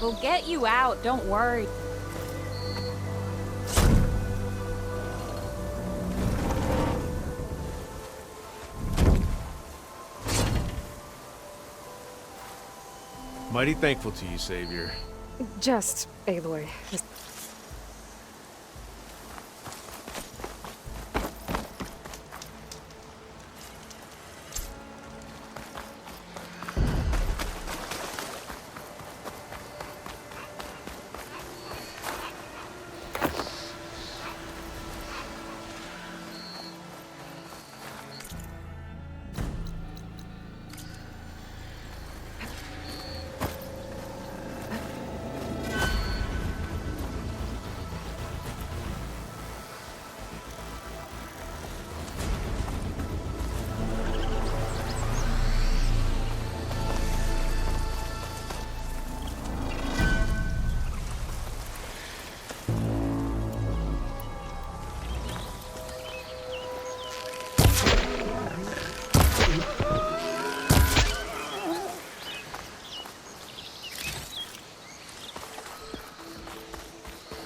We'll get you out, don't worry. Mighty thankful to you, Savior. Just Aloy.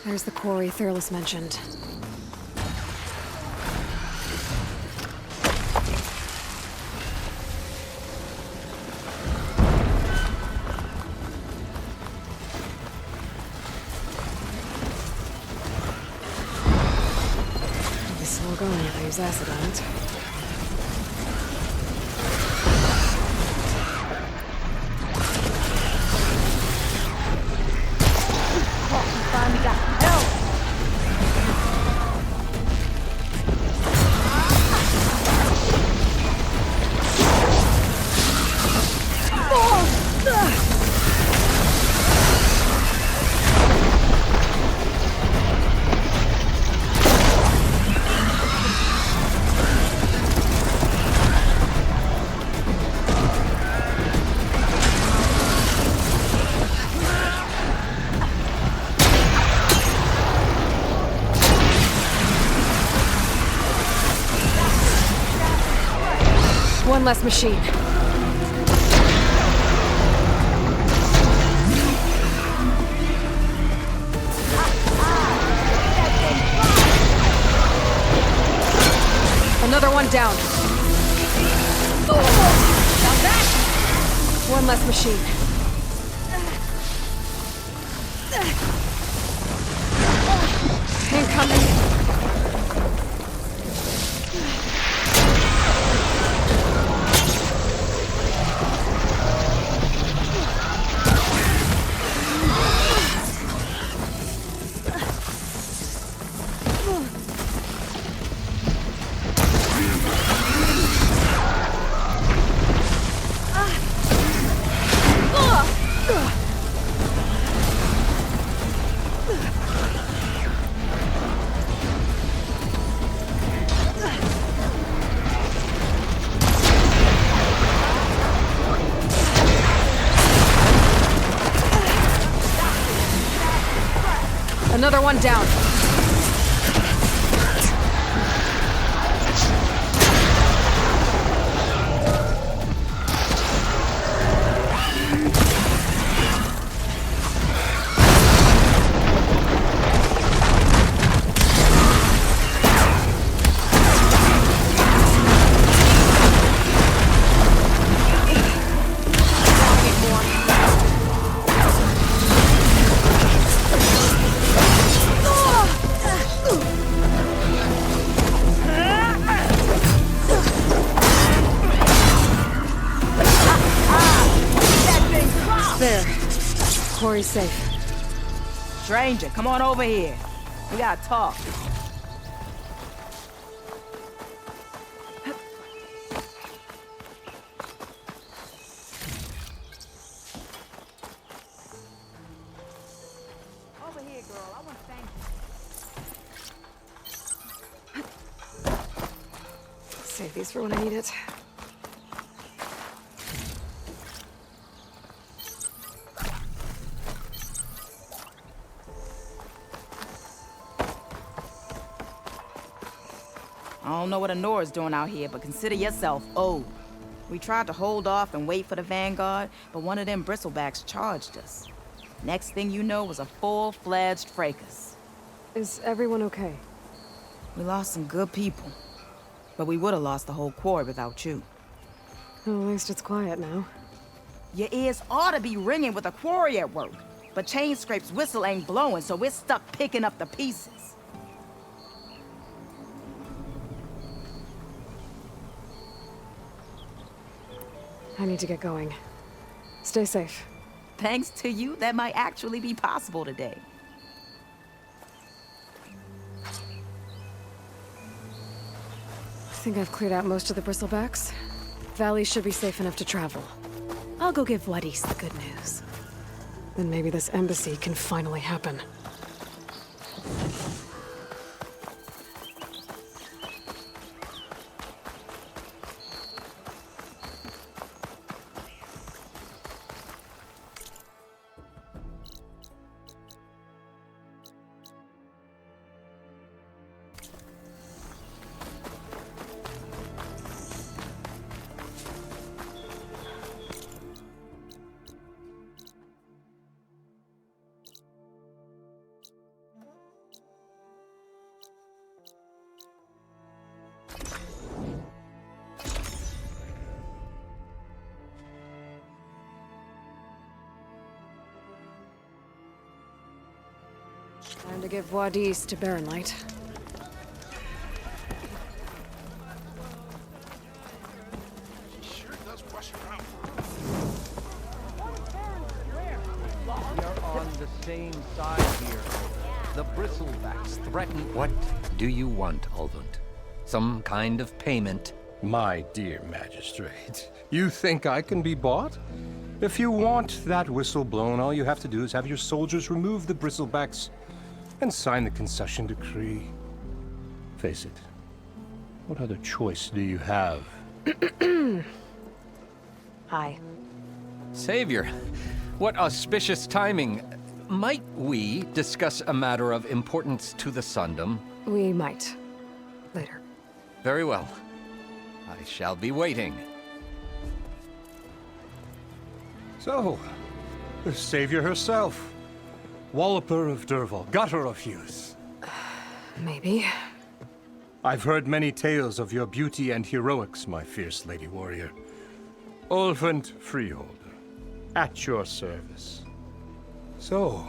There's the quarry Thurles mentioned. This is all going if I use acid on it. Finally got help! One less machine. Another one down. Now that! One less machine. Incoming. Another one down. There. Quarry's safe. Stranger, come on over here. We gotta talk. Over here, girl. I want to thank you. Save these for when I need it. I don't know what Honora's doing out here, but consider yourself owed. We tried to hold off and wait for the Vanguard, but one of them bristlebacks charged us. Next thing you know was a full-fledged fracas. Is everyone okay? We lost some good people. But we would have lost the whole quarry without you. Well, at least it's quiet now. Your ears ought to be ringing with a quarry at work. But Chainscrape's whistle ain't blowing, so we're stuck picking up the pieces. I need to get going. Stay safe. Thanks to you, that might actually be possible today. I think I've cleared out most of the bristlebacks. Valley should be safe enough to travel. I'll go give Wadis the good news. Then maybe this embassy can finally happen. Time to give Wadis to Baronlight. We are on the same side here. The bristlebacks threaten. What do you want, Ulvund? Some kind of payment? My dear magistrate, you think I can be bought? If you want that whistle blown, all you have to do is have your soldiers remove the bristlebacks and sign the concession decree. Face it, what other choice do you have? Hi. Savior, what auspicious timing. Might we discuss a matter of importance to the Sundom? We might. Later. Very well. I shall be waiting. So, the savior herself. Walloper of Derval, gutter of youth. Maybe. I've heard many tales of your beauty and heroics, my fierce lady warrior. Ulvund Freeholder, at your service. So,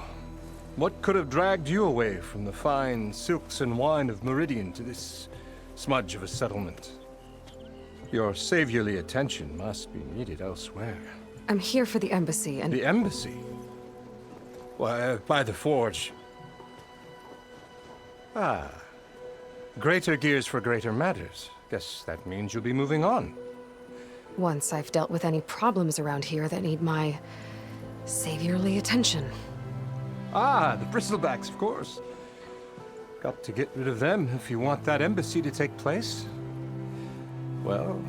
what could have dragged you away from the fine silks and wine of Meridian to this smudge of a settlement? Your saviorly attention must be needed elsewhere. I'm here for the embassy and... The embassy? Why, by the forge. Ah. Greater gears for greater matters. Guess that means you'll be moving on. Once I've dealt with any problems around here that need my... saviorly attention. Ah, the bristlebacks, of course. Got to get rid of them if you want that embassy to take place. Well,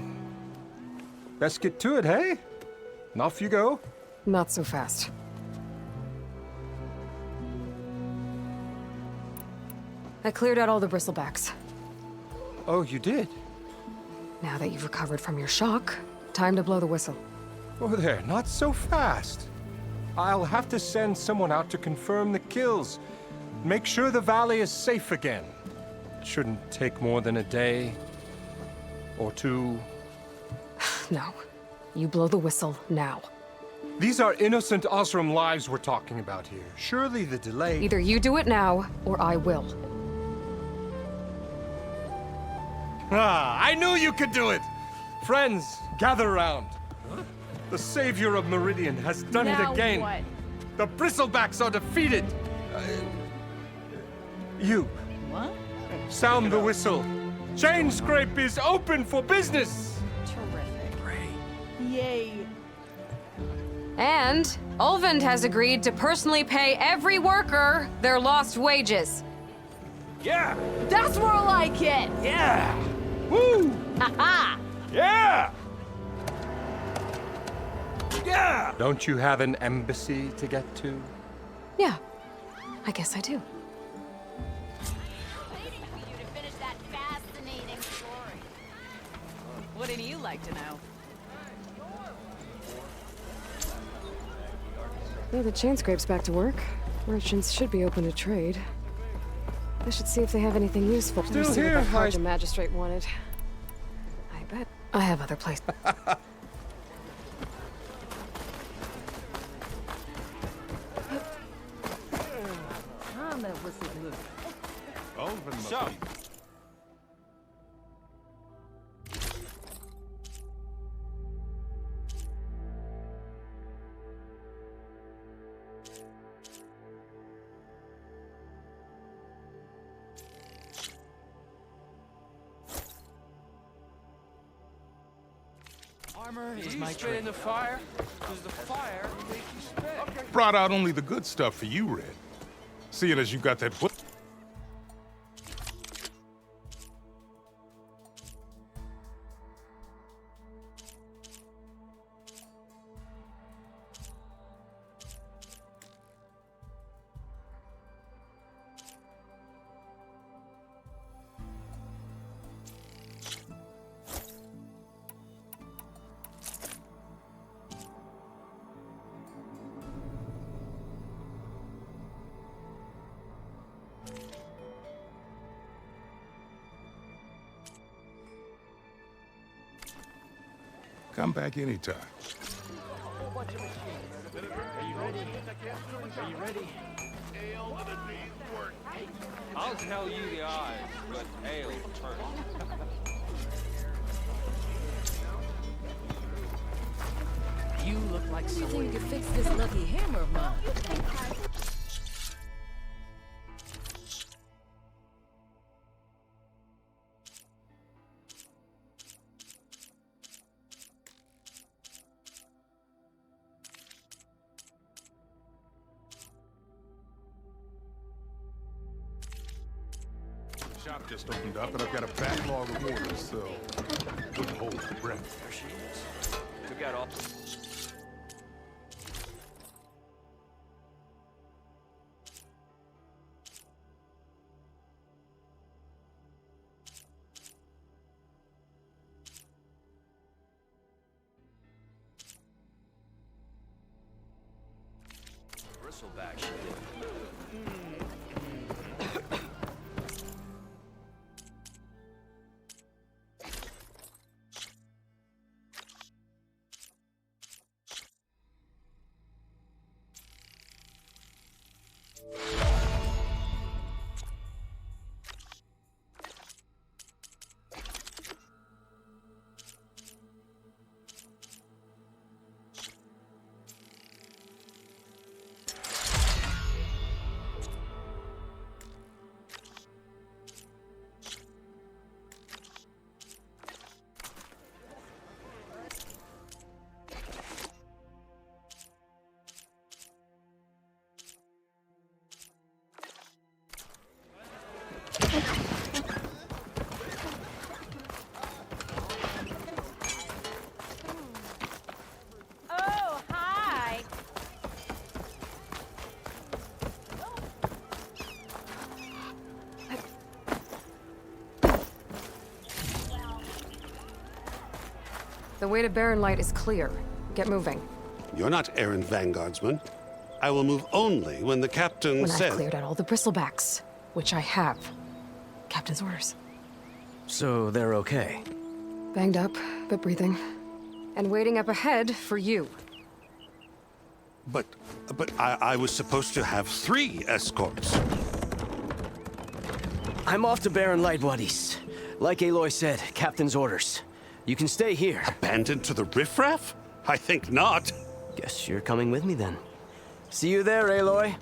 let's get to it, hey? And off you go. Not so fast. I cleared out all the bristlebacks. Oh, you did? Now that you've recovered from your shock, time to blow the whistle. Oh there, not so fast. I'll have to send someone out to confirm the kills. Make sure the valley is safe again. It shouldn't take more than a day. Or two. No. You blow the whistle now. These are innocent Osram lives we're talking about here. Surely the delay... Either you do it now, or I will. Ah, I knew you could do it! Friends, gather around. The savior of Meridian has done it Now again. what? The bristlebacks are defeated. You. What? Sound the whistle. Chainscrape is open for business. Terrific. Yay. And Ulvund has agreed to personally pay every worker their lost wages. Yeah! That's more like it! Yeah! Woo! Ha Yeah! Yeah! Don't you have an embassy to get to? Yeah, I guess I do. Waiting for you to finish that fascinating story. Wouldn't you like to know? Yeah, the chain scrape's back to work. Merchants should be open to trade. I should see if they have anything useful. Still See here, what that the magistrate wanted. I bet I have other places. So, Armor is my trade. In the fire? Does the fire make you spit? Brought out only the good stuff for you, Red. Seeing as you got that what? Come back anytime. I'll tell you the odds, but ale turn. You look like someone who could fix this lucky hammer of mine. Shop just opened up, and I've got a backlog of orders, so wouldn't hold my breath. There she is. Took out all. Bristleback shit. Oh, hi. The way to Barren Light is clear. Get moving. You're not errand vanguardsman. I will move only when the captain When says... I've cleared out all the bristlebacks, which I have. Captain's orders. So they're okay. Banged up, but breathing. And waiting up ahead for you. But I was supposed to have 3 escorts. I'm off to Barren Light, buddies. Like Aloy said, Captain's orders. You can stay here. Abandoned to the riffraff? I think not. Guess you're coming with me then. See you there, Aloy.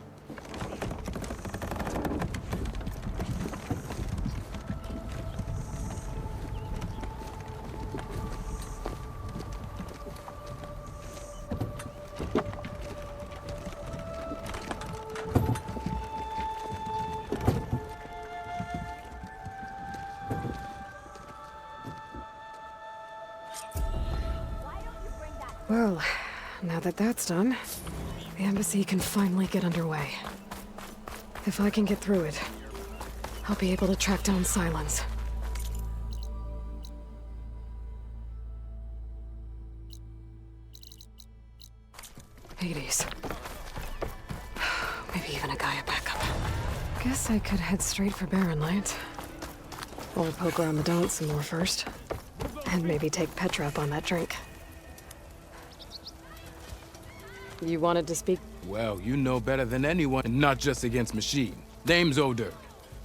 Well, now that that's done, the embassy can finally get underway. If I can get through it, I'll be able to track down Silence. Hades. backup. Guess I could head straight for Barren Light. Or poke around the donut some more first. And maybe take Petra up on that drink. You wanted to speak? Well, you know better than anyone, not just against machine. Name's O'Dirk.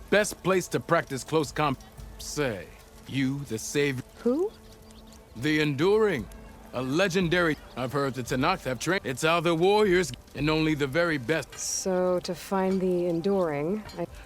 Best place to practice close combat. Say, you, the savior. Who? The Enduring. A legendary. I've heard the Tanakh have trained. It's how the warriors, and only the very best. So, to find the Enduring,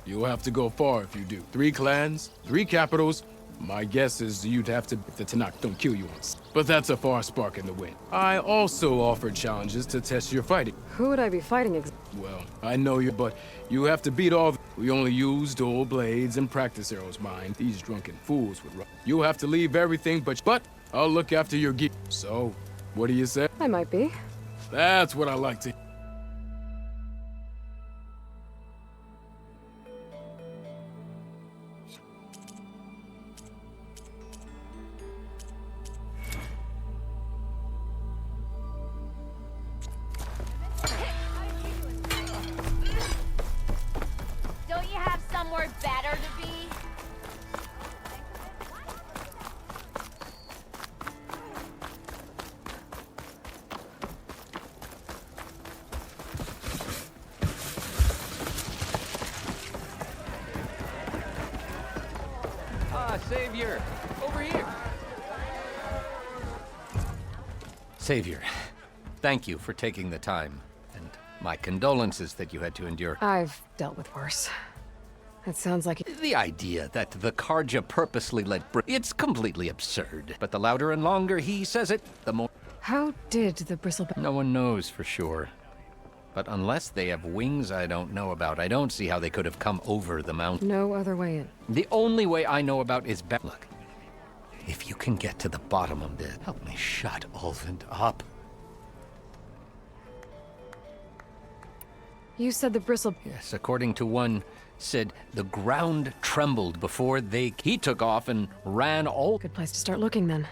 You'll have to go far if you do. 3 clans, 3 capitals. My guess is you'd have to if the Tanakh don't kill you once. But that's a far spark in the wind. I also offer challenges to test your fighting. Who would I be fighting Well, I know you, but you have to beat all. We only use dual blades and practice arrows, mind. These drunken fools would run. You'll have to leave everything, but I'll look after your gear. So, what do you say? I might be. That's what I like to. Don't you have somewhere better to be? Savior! Over here! Savior, thank you for taking the time. And my condolences that you had to endure. I've dealt with worse. It sounds like... The idea that the Karja purposely let it's completely absurd. But the louder and longer he says it, the more... How did the bristleback... No one knows for sure. But unless they have wings I don't know about, I don't see how they could have come over the mountain. No other way in. The only way I know about is Look, if you can get to the bottom of this, help me shut Ulvund up. You said the bristle... Yes, according to one, said the ground trembled before he took off and ran all... Good place to start looking, then.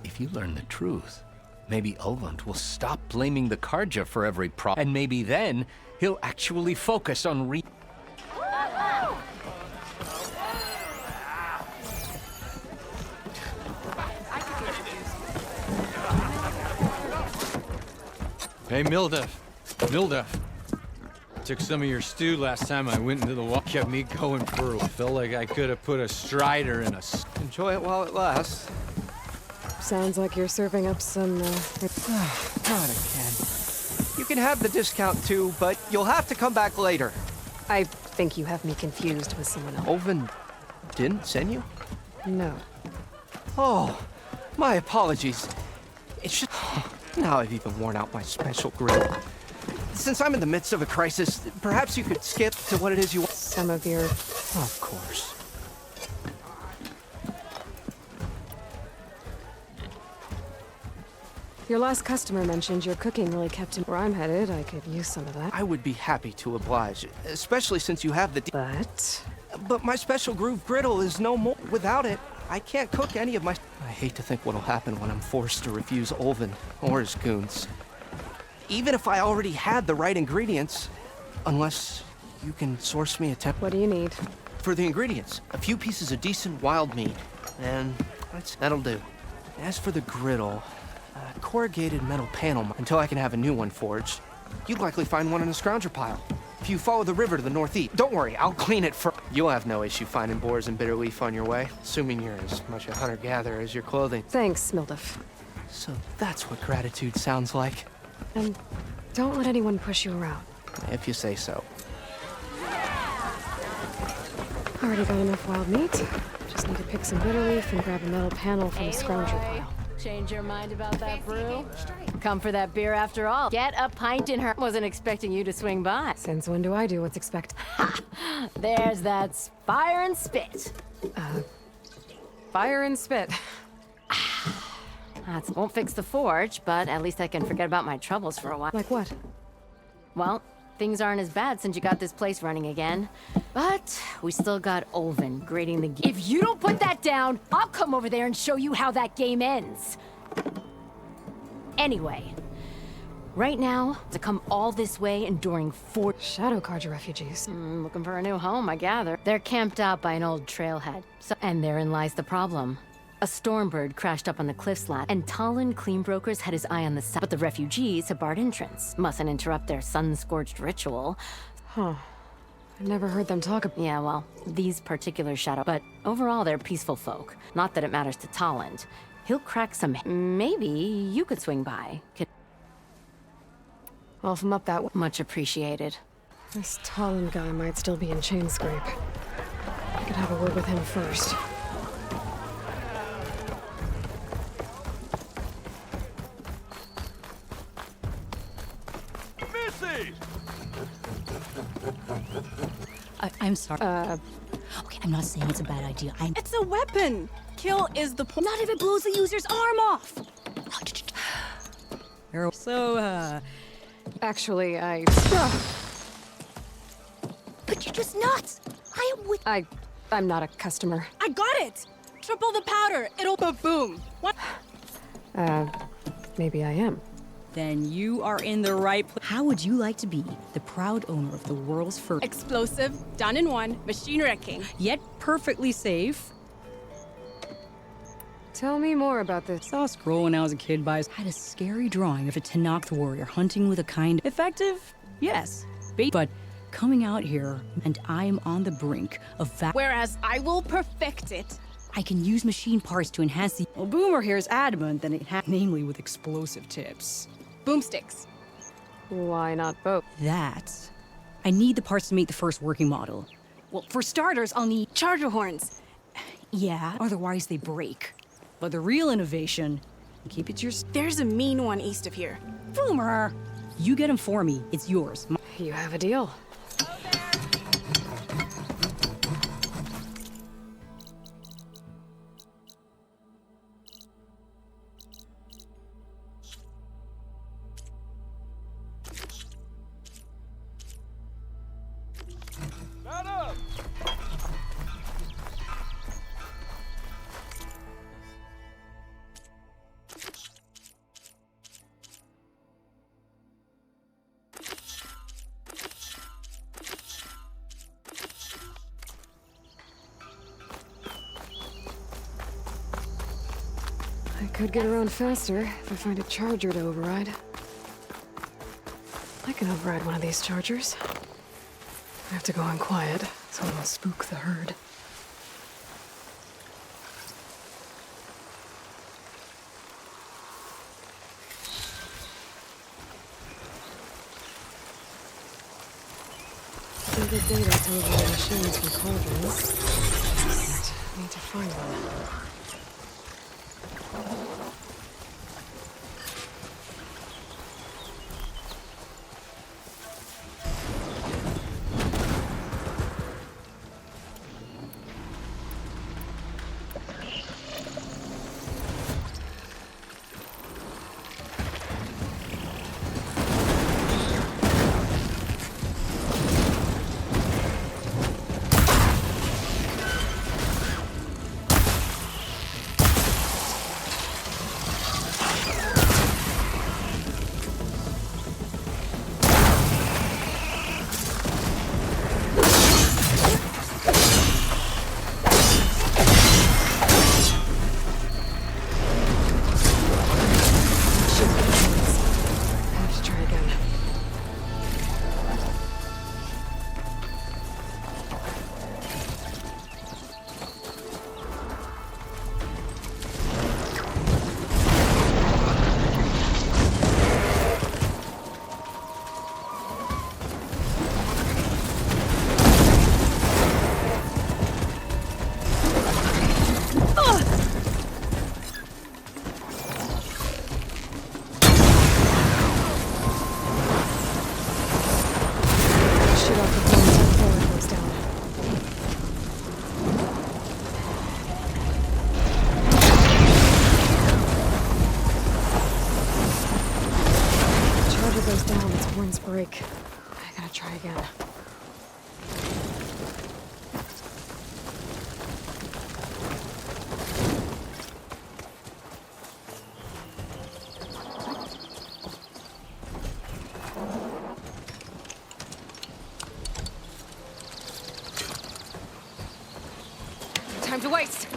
If you learn the truth, maybe Ulvund will stop blaming the Karja for every problem, and maybe then he'll actually focus on Hey, Mildef. Mildef. Took some of your stew last time I went into the wall. Kept me going for a felt like I could have put a strider in a... Enjoy it while it lasts. Sounds like you're serving up some, God, again. You can have the discount too, but you'll have to come back later. I think you have me confused with someone else. Ulvund didn't send you? No. Oh, my apologies. It's just... Now I've even worn out my special grill. Since I'm in the midst of a crisis, perhaps you could skip to what it is you want. Some of your... Of course. Your last customer mentioned your cooking really kept him... Where I'm headed, I could use some of that. I would be happy to oblige, especially since you have the... But my special groove griddle is no more. Without it, I can't cook any of my... I hate to think what'll happen when I'm forced to refuse Ulvund or his goons. Even if I already had the right ingredients, unless you can source me a temp... What do you need? For the ingredients, a few pieces of decent wild meat, and that'll do. As for the griddle, a corrugated metal panel until I can have a new one forged. You'd likely find one in a scrounger pile. If you follow the river to the northeast, don't worry, I'll clean it for... You'll have no issue finding boars and bitter leaf on your way, assuming you're as much a hunter-gatherer as your clothing. Thanks, Mildef. So that's what gratitude sounds like. And don't let anyone push you around. If you say so. Already got enough wild meat. Just need to pick some bitter leaf and grab a metal panel from the scrounger pile. Change your mind about that brew? Come for that beer after all. Get a pint in her. Wasn't expecting you to swing by. Since when do I do what's expected? Ha! There's that fire and spit. Fire and spit. That won't fix the forge, but at least I can forget about my troubles for a while. Like what? Well, things aren't as bad since you got this place running again. But we still got Ulvund grading the game. If you don't put that down, I'll come over there and show you how that game ends. Anyway, Right now, to come all this way enduring 4 Shadow Carja refugees. looking for a new home, I gather. They're camped out by an old trailhead. And therein lies the problem. A stormbird crashed up on the cliffs last, and Talon Cleanbrokers had his eye on the south. But the refugees have barred entrance. Mustn't interrupt their sun-scorched ritual. Huh. I've never heard them talk about... Yeah, well, these particular shadow... But overall, they're peaceful folk. Not that it matters to Talon. He'll crack some... Maybe you could swing by. Well, if I'm up that way... Much appreciated. This Talon guy might still be in Chainscrape. I could have a word with him first. I'm sorry. Okay, I'm not saying it's a bad idea. It's a weapon! Kill is the point. Not if it blows the user's arm off! So, Actually, But you're just nuts! I am with... I'm not a customer. I got it! Triple the powder. It'll boom. What? Maybe I am. Then you are in the right place. How would you like to be the proud owner of the world's first... Explosive, done in one, machine wrecking. Yet perfectly safe. Tell me more about this. Saw a scroll when I was a kid had a scary drawing of a Tenakth warrior hunting with a kind... Effective? Yes. But coming out here, and I am on the brink of Whereas I will perfect it. I can use machine parts to enhance the... Well, Boomer here is adamant that it has... Namely with explosive tips. Boomsticks. Why not both? That... I need the parts to make the first working model. Well, for starters, I'll need... Charger horns. Yeah, otherwise they break. But the real innovation... Keep it to your... There's a mean one east of here. Boomer! You get him for me. It's yours. You have a deal. I could get around faster if I find a charger to override. I can override one of these chargers. I have to go in quiet, so I don't spook the herd. The data tells me the machines from cauldrons. I need to find one. time to waste.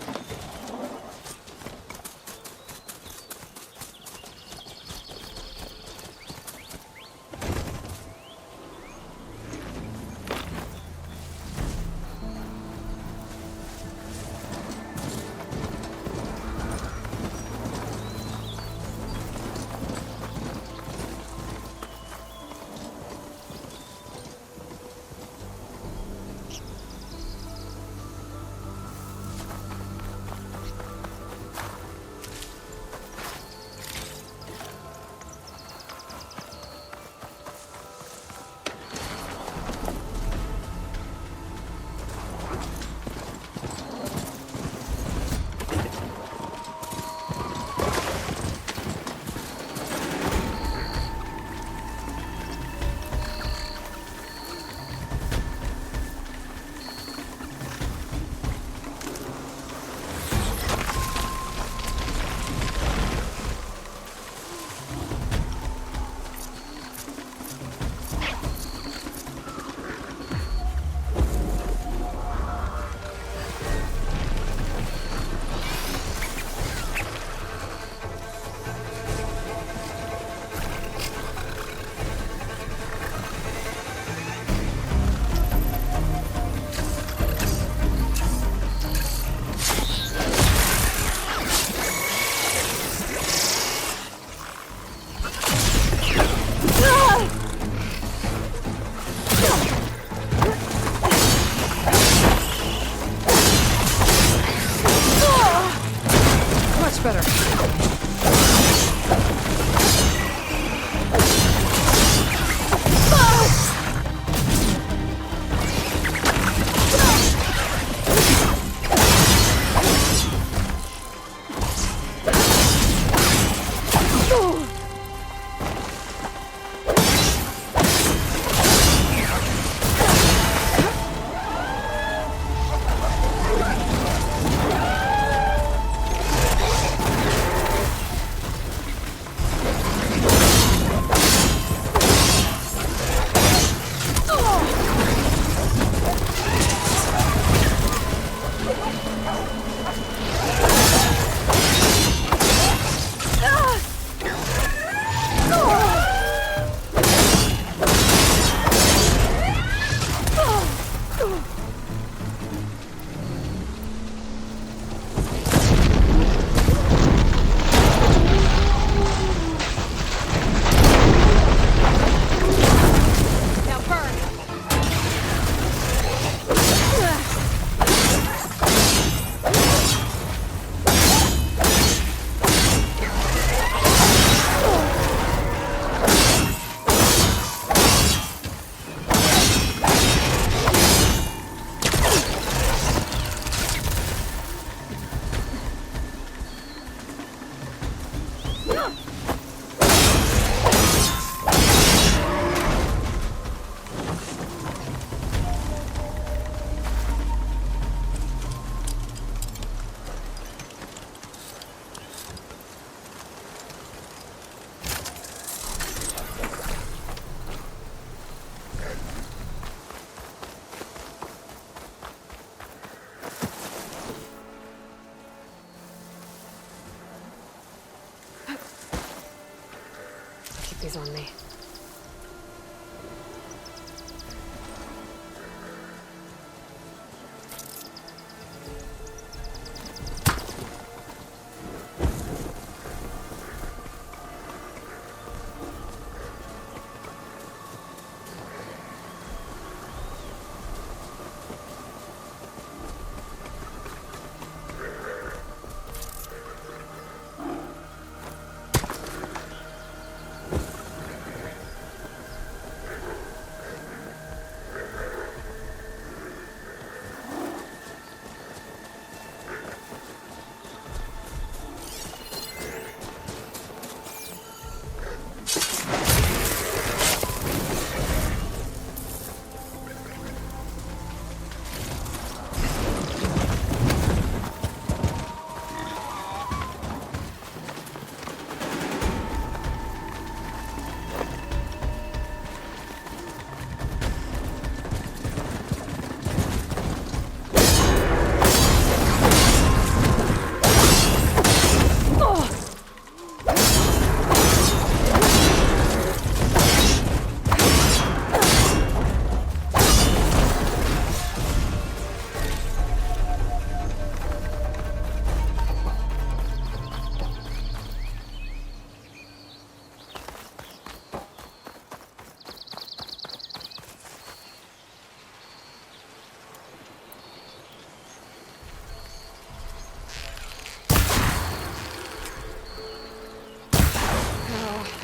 These on me.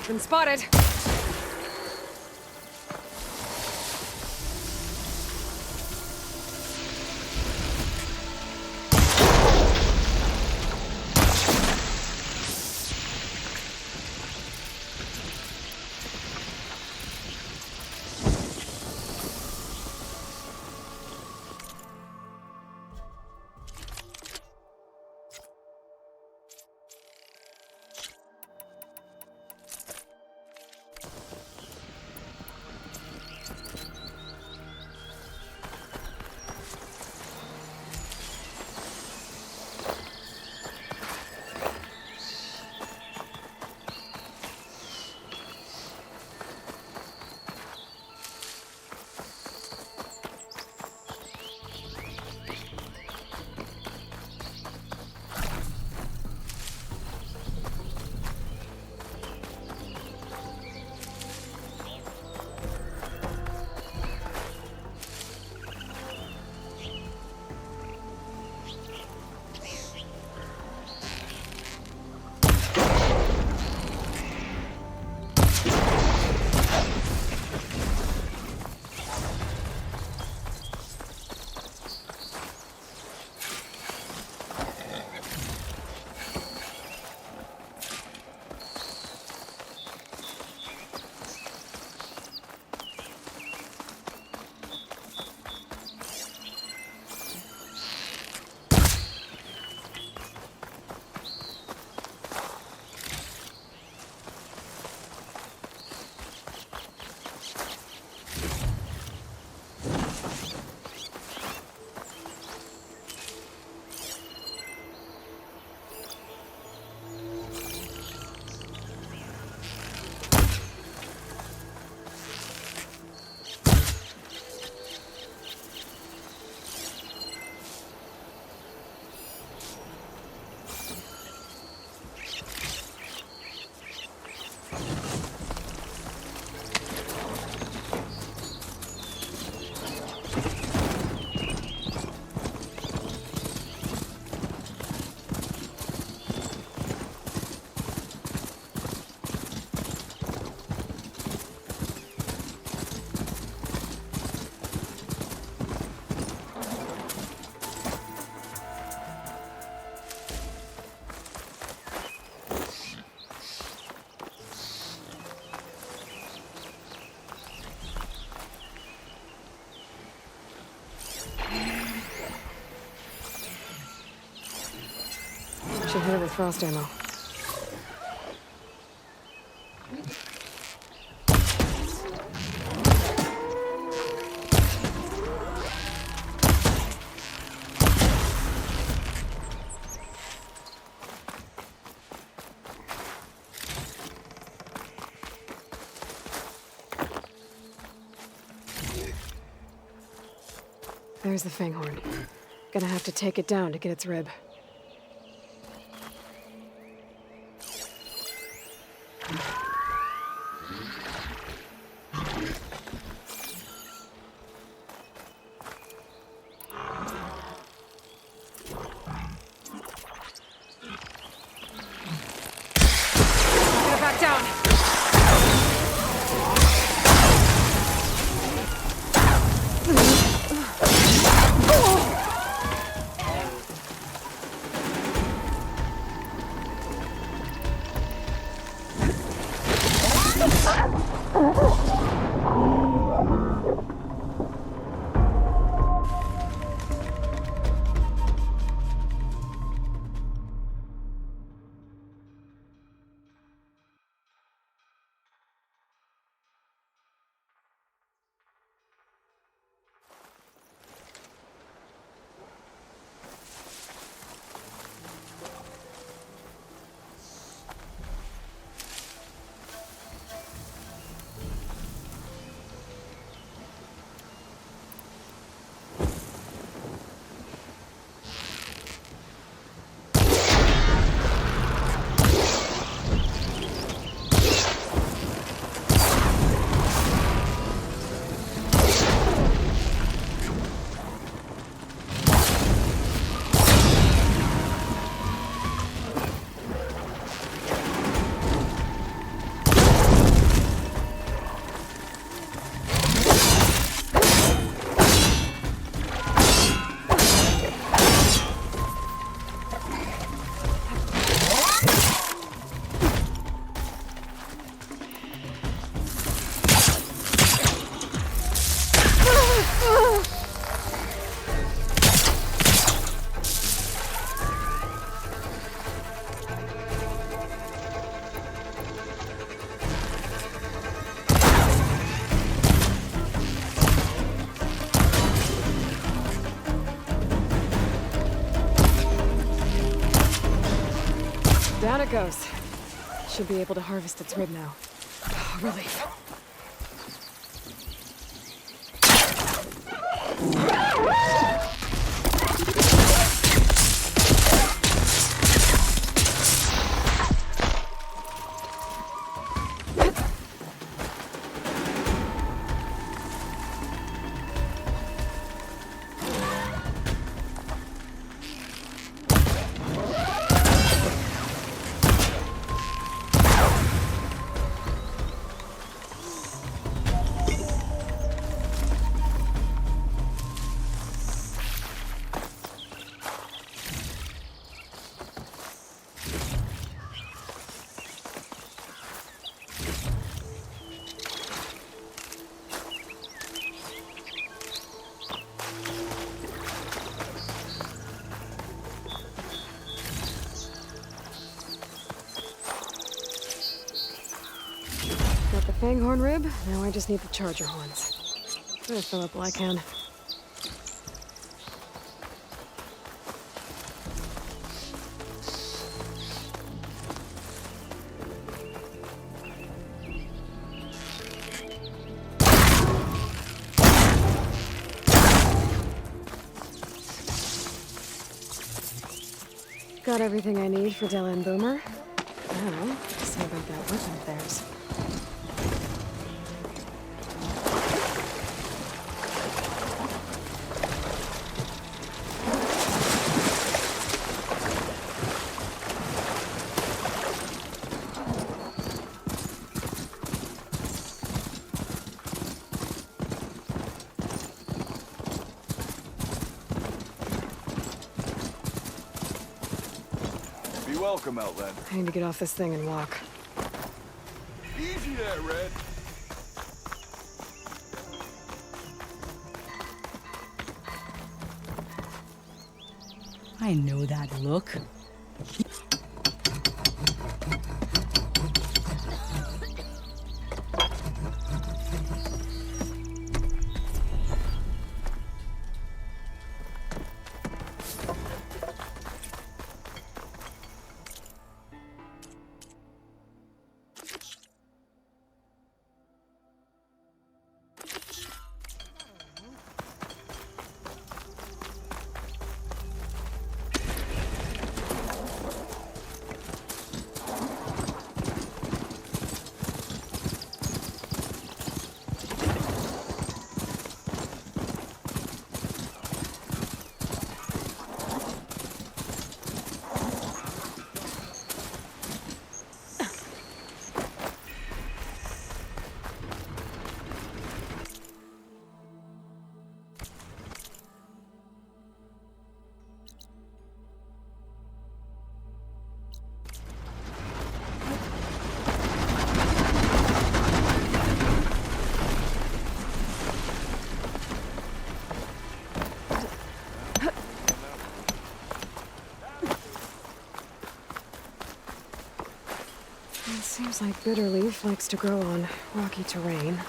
Been spotted. Should hit it with frost ammo. There's the fanghorn. Gonna have to take it down to get its rib. Get it back down! Down it goes. Should be able to harvest its rib now. Relief. Got the fanghorn rib, now I just need the charger horns. Better fill up while I can. Got everything I need for Della and Boomer. Now, let's see about that weapon of theirs. Welcome, Outland. I need to get off this thing and walk. Easy there, Red. I know that look. Seems like bitterleaf likes to grow on rocky terrain.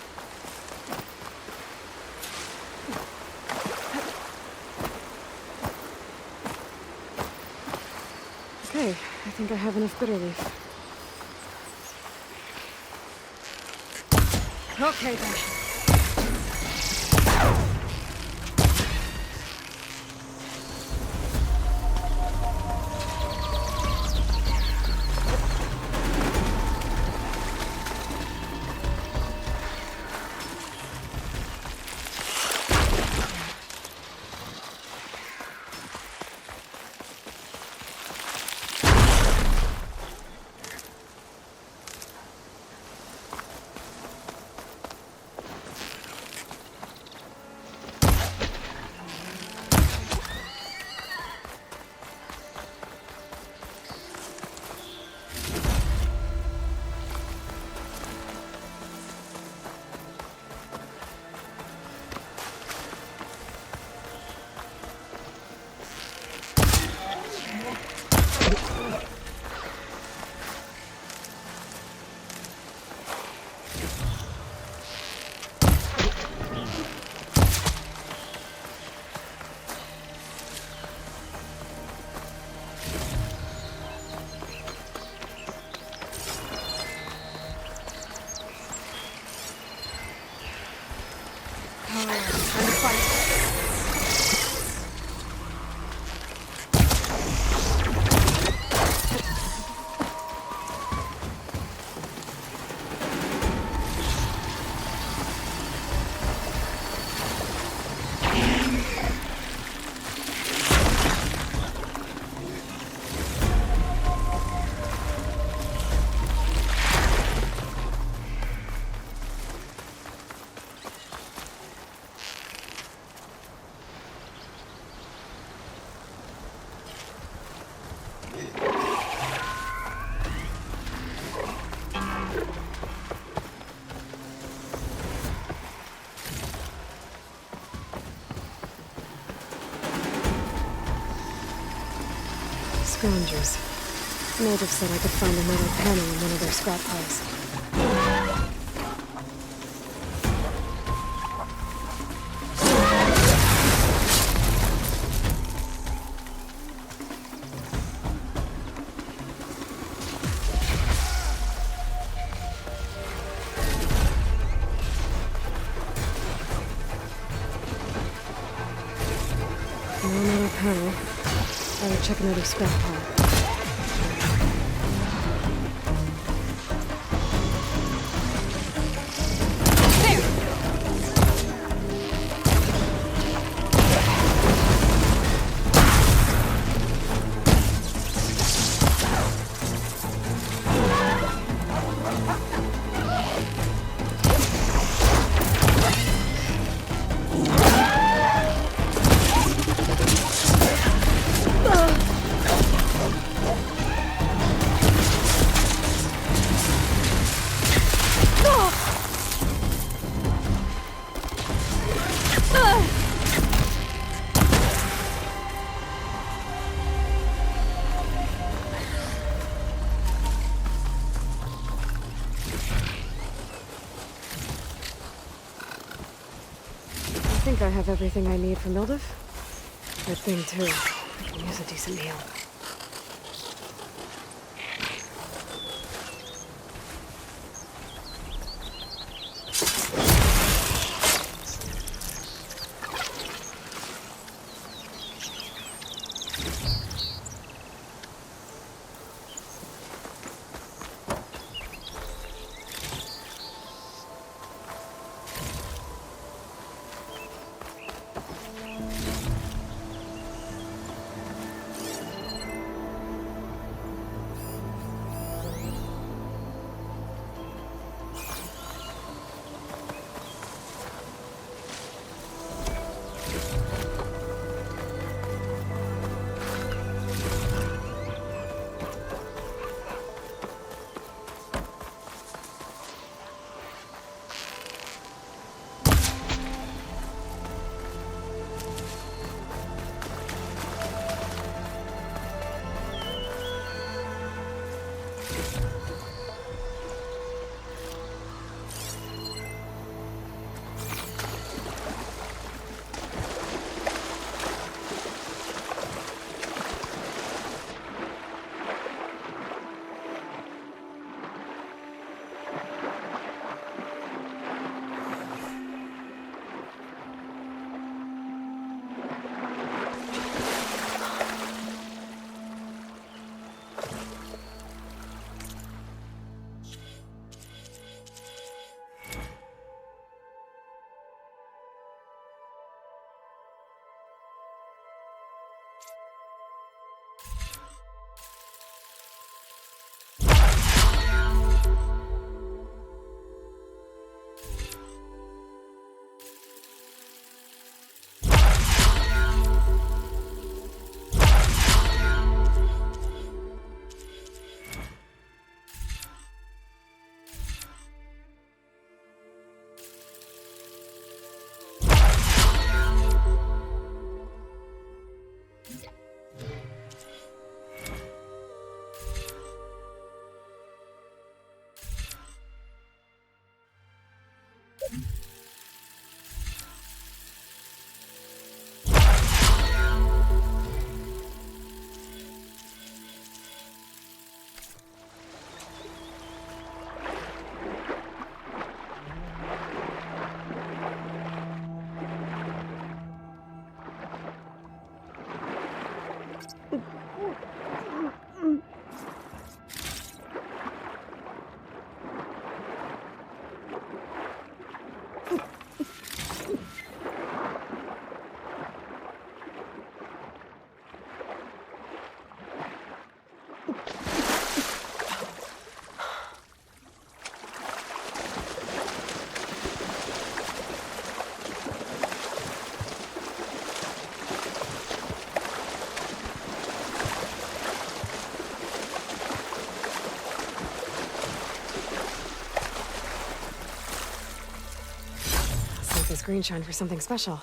Okay, I think I have enough bitterleaf. Okay then. Scroungers. Native said I could find a metal panel in one of their scrap piles. No metal panel. Better check another scrap pile. I think I have everything I need for Mildev. Good thing, too. I can use a decent meal. This green shine for something special.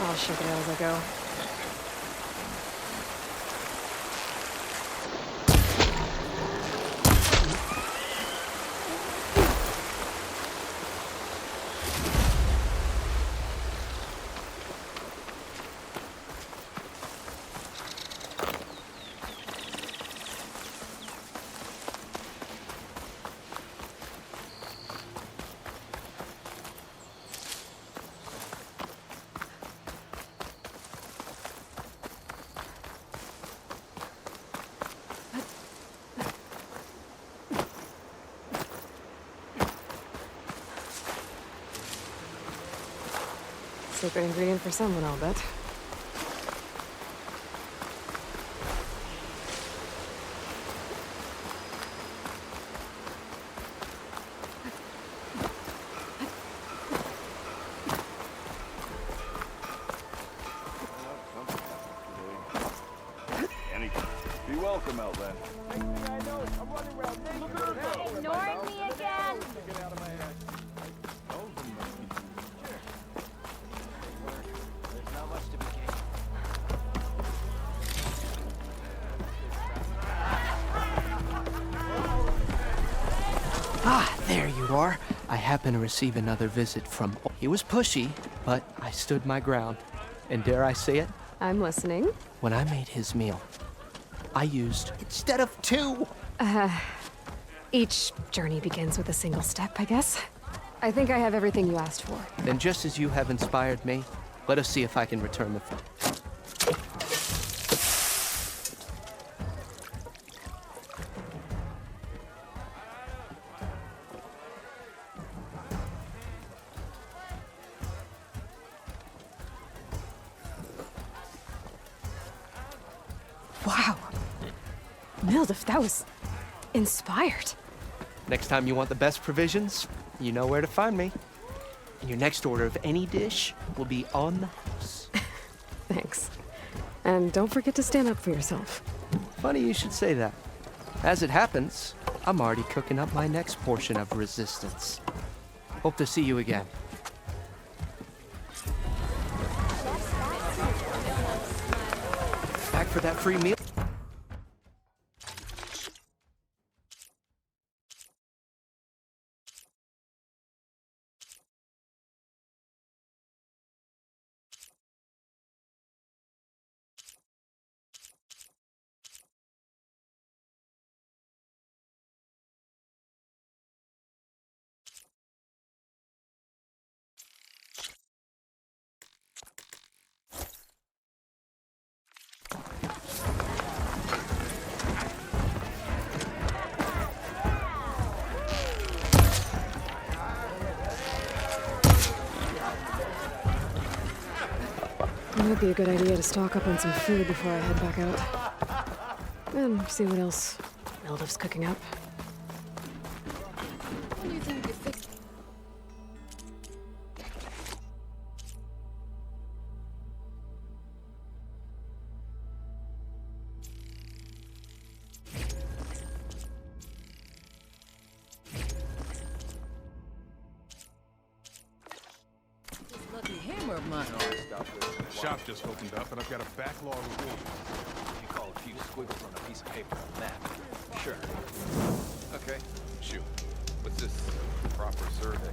I'll shake it out as I go. Secret ingredient for someone, I'll bet. Be welcome out then. Ignoring me again? Ah, there you are. I happen to receive another visit from... He was pushy, but I stood my ground. And dare I say it? I'm listening. When I made his meal, I used instead of 2. Each journey begins with a single step, I guess. I think I have everything you asked for. Then just as you have inspired me, let us see if I can return the favor. Wow. Mildef, that was inspired. Next time you want the best provisions, you know where to find me. And your next order of any dish will be on the house. Thanks. And don't forget to stand up for yourself. Funny you should say that. As it happens, I'm already cooking up my next portion of resistance. Hope to see you again. Back for that free meal? It might be a good idea to stock up on some food before I head back out. And see what else Mildif's cooking up. When you think you fixed this lucky hammer of mine. Shop just opened up, and I've got a backlog of orders. You call a few squiggles on a piece of paper a map. Sure. Okay, shoot. What's this? Proper survey?